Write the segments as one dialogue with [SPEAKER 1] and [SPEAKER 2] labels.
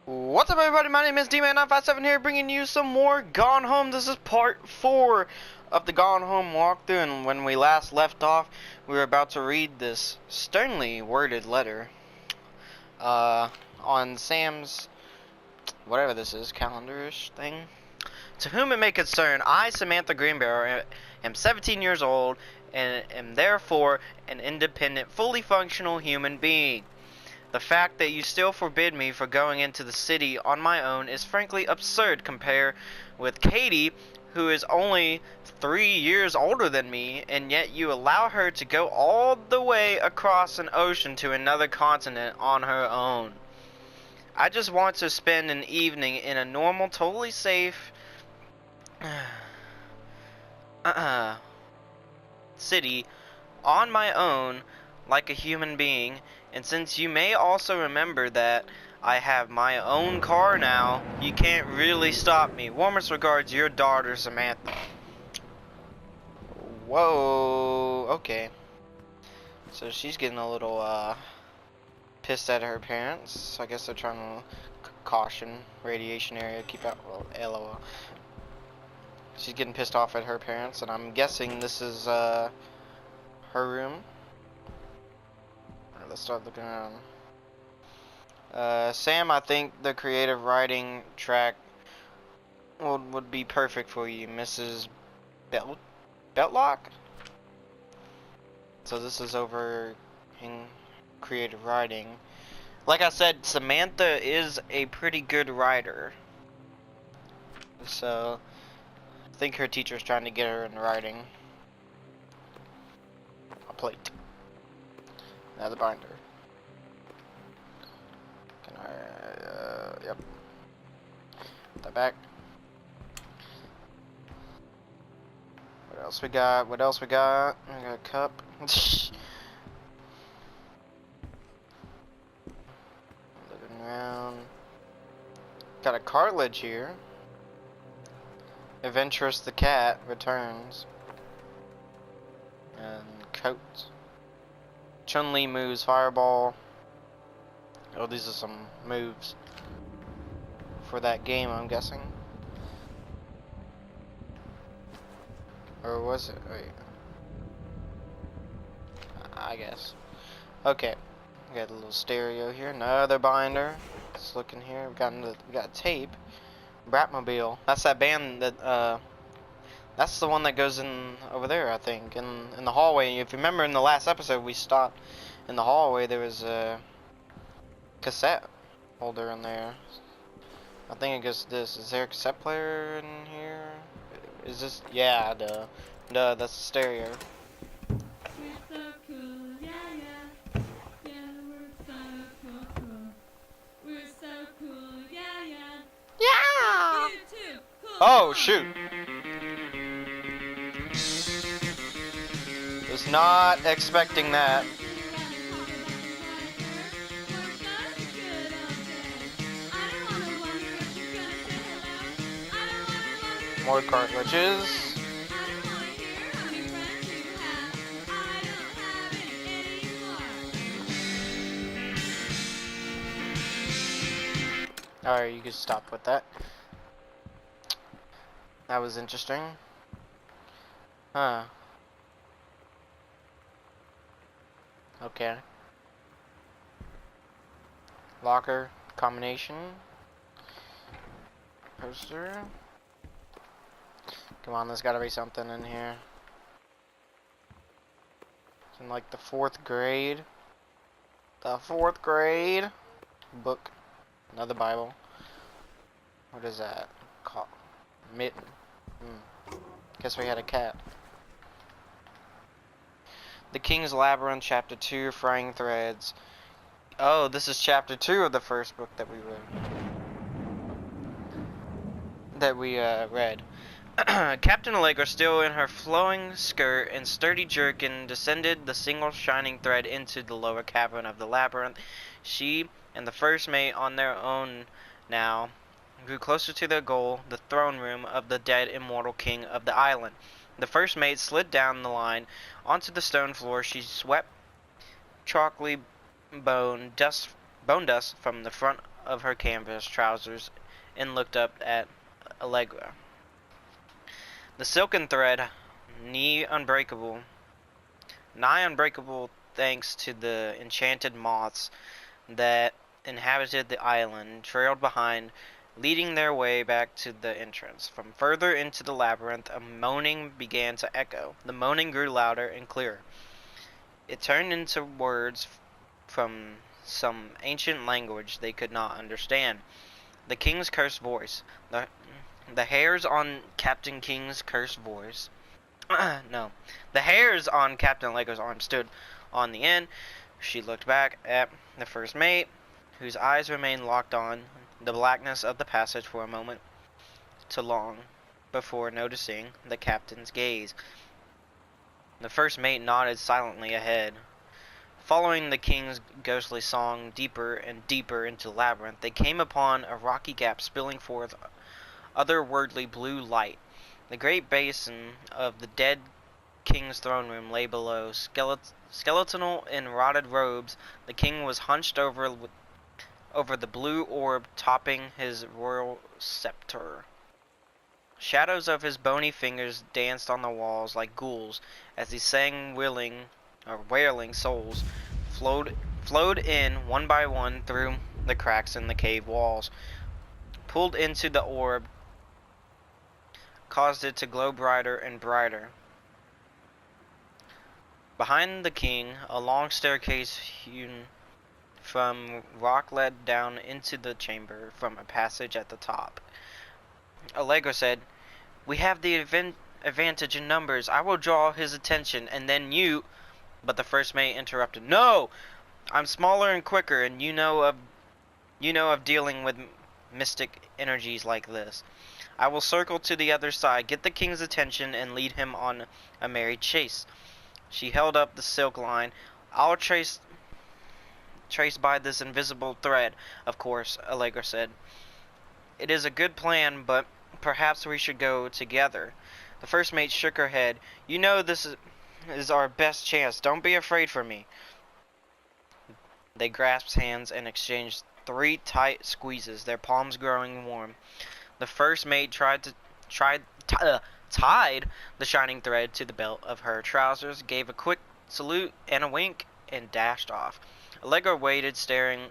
[SPEAKER 1] What's up, everybody? My name is D-Man957 here, bringing you some more Gone Home. This is part 4 of the Gone Home walkthrough, and when we last left off, we were about to read this sternly worded letter on Sam's, whatever this is, calendar-ish thing. To whom it may concern, I, Samantha Greenbarrow, am 17 years old, and am therefore an independent, fully functional human being. The fact that you still forbid me from going into the city on my own is frankly absurd compared with Katie, who is only 3 years older than me, and yet you allow her to go all the way across an ocean to another continent on her own. I just want to spend an evening in a normal, totally safe city on my own like a human being. And since you may also remember that I have my own car now, you can't really stop me. Warmest regards, your daughter, Samantha. Whoa, okay. So she's getting a little, pissed at her parents. I guess they're trying to caution, radiation area, keep out, well, LOL. She's getting pissed off at her parents, and I'm guessing this is, her room. Let's start looking around. Sam, I think the creative writing track would be perfect for you, Mrs. Beltlock? So this is over in creative writing. Like I said, Samantha is a pretty good writer. So I think her teacher's trying to get her in writing. A plate. Another binder. Can I, yep. Put that back. What else we got? What else we got? We got a cup. Looking around. Got a cartilage here. Adventurous the cat returns. And coat. Chun-Li moves fireball. Oh, these are some moves for that game, I'm guessing. Or was it? Wait. I guess. Okay. We got a little stereo here. Another binder. Let's look in here. We got tape. Bratmobile. That's that band that that's the one that goes in over there, I think, in the hallway. If you remember in the last episode, we stopped in the hallway. There was a cassette holder in there. I think it goes to this. Is there a cassette player in here? Is this? Yeah, duh. Duh, that's the stereo.
[SPEAKER 2] We're so cool, yeah, yeah. Yeah, we're so cool. We're so cool, yeah, yeah.
[SPEAKER 1] Yeah!
[SPEAKER 2] You too, cool.
[SPEAKER 1] Oh, shoot. Was not expecting that. More cartridges. Alright, you can stop with that. That was interesting. Huh. Okay. Locker combination. Poster. Come on, there's gotta be something in here. It's in like the 4th grade. The 4th grade book. Another Bible. What is that? Mitten. Guess we had a cat. The King's Labyrinth, Chapter 2, Frying Threads. Oh, this is Chapter 2 of the first book that we read. Captain Allegra, still in her flowing skirt and sturdy jerkin, descended the single shining thread into the lower cavern of the labyrinth. She and the first mate, on their own now, grew closer to their goal, the throne room of the dead immortal king of the island. The first mate slid down the line onto the stone floor. She swept chalky bone dust from the front of her canvas trousers and looked up at Allegra. The silken thread, nigh unbreakable thanks to the enchanted moths that inhabited the island, trailed behind, leading their way back to the entrance. From further into the labyrinth, a moaning began to echo. The moaning grew louder and clearer. It turned into words from some ancient language they could not understand. The king's cursed voice. The hairs on Captain King's cursed voice. No. The hairs on Captain Allegra's arm stood on the end. She looked back at the first mate, whose eyes remained locked on the blackness of the passage for a moment too long before noticing the captain's gaze. The first mate nodded silently ahead. Following the king's ghostly song deeper and deeper into the labyrinth, they came upon a rocky gap spilling forth otherworldly blue light. The great basin of the dead king's throne room lay below. Skeletal in rotted robes, the king was hunched over the blue orb topping his royal scepter. Shadows of his bony fingers danced on the walls like ghouls as he sang wailing souls flowed in one by one through the cracks in the cave walls, pulled into the orb, caused it to glow brighter and brighter. Behind the king, a long staircase hewn from rock led down into the chamber from a passage at the top. Allegra said, "We have the advantage in numbers. I will draw his attention, and then you—" But the first mate interrupted. "No! I'm smaller and quicker, and you know of dealing with mystic energies like this. I will circle to the other side, get the king's attention, and lead him on a merry chase." She held up the silk line. "I'll trace by this invisible thread, of course," Allegra said. "It is a good plan, but perhaps we should go together." The first mate shook her head. "You know this is our best chance. Don't be afraid for me." They grasped hands and exchanged 3 tight squeezes, their palms growing warm. The first mate tied the shining thread to the belt of her trousers, gave a quick salute and a wink, and dashed off. Allegra waited, staring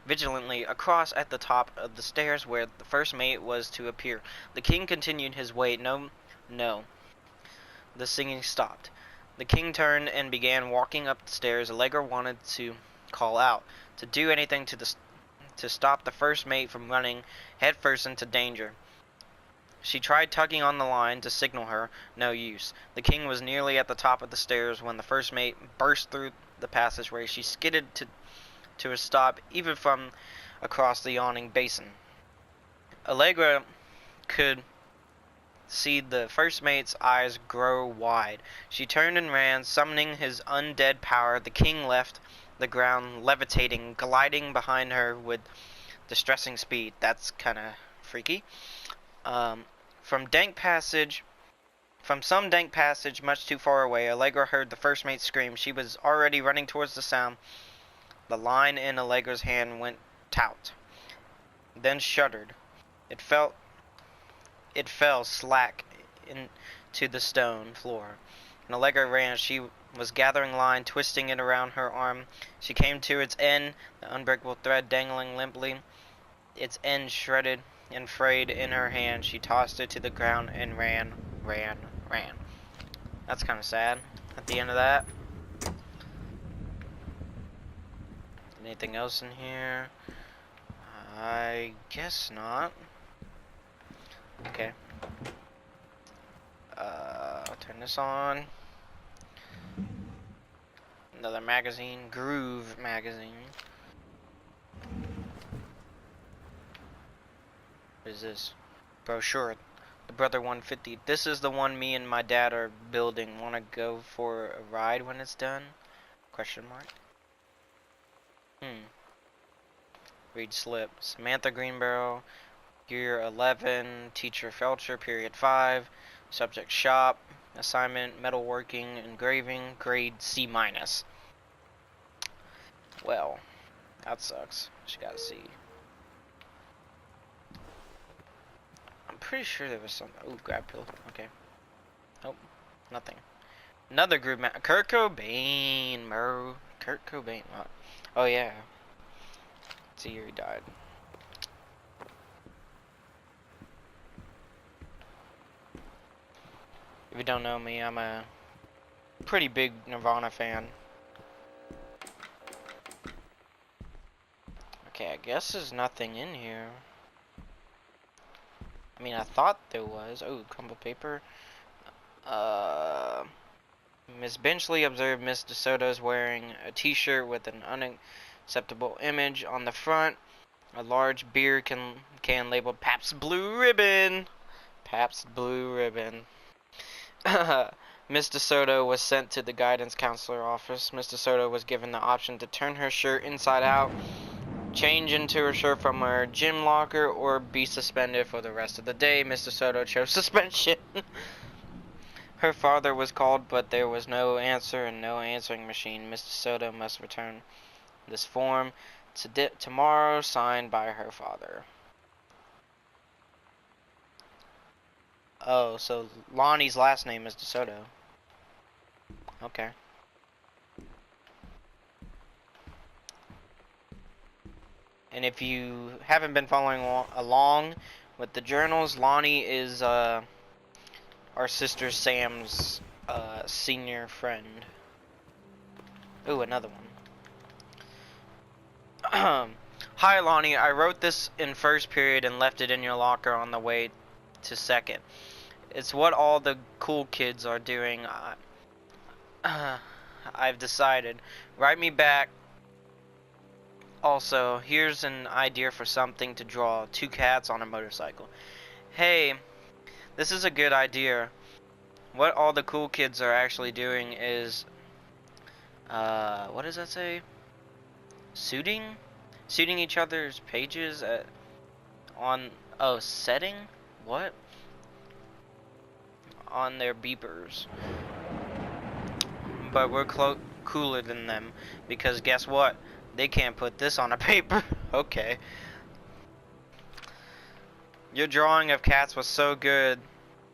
[SPEAKER 1] vigilantly across at the top of the stairs where the first mate was to appear. The king continued his wait. No. The singing stopped. The king turned and began walking up the stairs. Allegra wanted to call out, to do anything to stop the first mate from running headfirst into danger. She tried tugging on the line to signal her. No use. The king was nearly at the top of the stairs when the first mate burst through the passageway. She skidded to a stop, even from across the yawning basin. Allegra could see the first mate's eyes grow wide. She turned and ran, summoning his undead power. The king left the ground, levitating, gliding behind her with distressing speed. That's kind of freaky. From some dank passage much too far away, Allegra heard the first mate scream. She was already running towards the sound. The line in Allegra's hand went taut, then shuddered. It fell slack into the stone floor, and Allegra ran. She was gathering line, twisting it around her arm. She came to its end, the unbreakable thread dangling limply, its end shredded and frayed in her hand. She tossed it to the ground and ran. That's kind of sad at the end of that. Anything else in here? I guess not. Okay. I'll turn this on. Another magazine, Groove magazine. What is this? Brochure. The Brother 150. This is the one me and my dad are building. Want to go for a ride when it's done? Question mark. Read slip. Samantha Greenbarrow. Year 11. Teacher Felcher. Period 5. Subject shop. Assignment metalworking, engraving. Grade C-. Well, that sucks. She got a C. pretty sure there was some. Oh, grab pill. Okay. Nope. Nothing. Another group Kurt Cobain, bro. Kurt Cobain. What? Oh yeah. Let's see, he died. If you don't know me, I'm a pretty big Nirvana fan. Okay, I guess there's nothing in here. I mean, I thought there was. Oh, crumpled paper. Miss Benchley observed Miss DeSoto's wearing a t-shirt with an unacceptable image on the front. A large beer can labeled Pabst Blue Ribbon. Pabst Blue Ribbon. Miss DeSoto was sent to the guidance counselor office. Miss DeSoto was given the option to turn her shirt inside out, change into her shirt from her gym locker, or be suspended for the rest of the day. Miss DeSoto chose suspension. Her father was called, but there was no answer and no answering machine. Miss DeSoto must return this form tomorrow, signed by her father. Oh, so Lonnie's last name is DeSoto. Okay. And if you haven't been following along with the journals, Lonnie is our sister Sam's senior friend. Ooh, another one. Hi, Lonnie. I wrote this in first period and left it in your locker on the way to second. It's what all the cool kids are doing. I've decided. Write me back. Also, here's an idea for something to draw. 2 cats on a motorcycle. Hey, this is a good idea. What all the cool kids are actually doing is, what does that say? Suiting each other's pages setting? What? On their beepers. But we're cooler than them, because guess what? They can't put this on a paper. Okay. Your drawing of cats was so good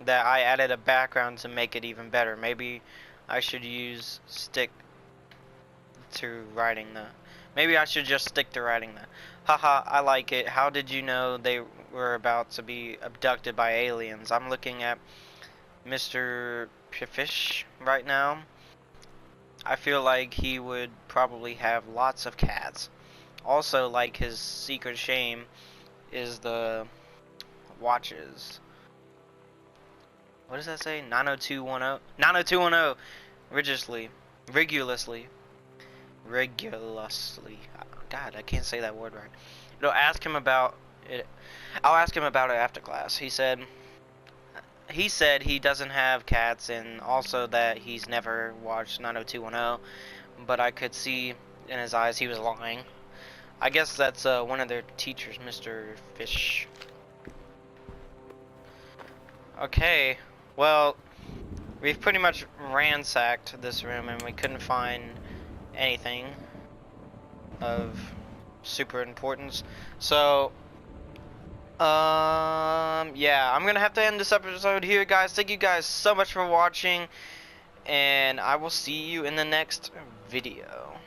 [SPEAKER 1] that I added a background to make it even better. Maybe I should stick to writing the. Maybe I should just stick to writing the. Haha, I like it. How did you know they were about to be abducted by aliens? I'm looking at Mr. Fish right now. I feel like he would probably have lots of cats. Also, like, his secret shame is the watches. What does that say? 90210? 90210! Rigorously. God, I can't say that word right. I'll ask him about it after class. He said he doesn't have cats, and also that he's never watched 90210, but I could see in his eyes he was lying. I guess that's one of their teachers, Mr. Fish. Okay, well, we've pretty much ransacked this room and we couldn't find anything of super importance. So, yeah, I'm gonna have to end this episode here, guys. Thank you guys so much for watching, and I will see you in the next video.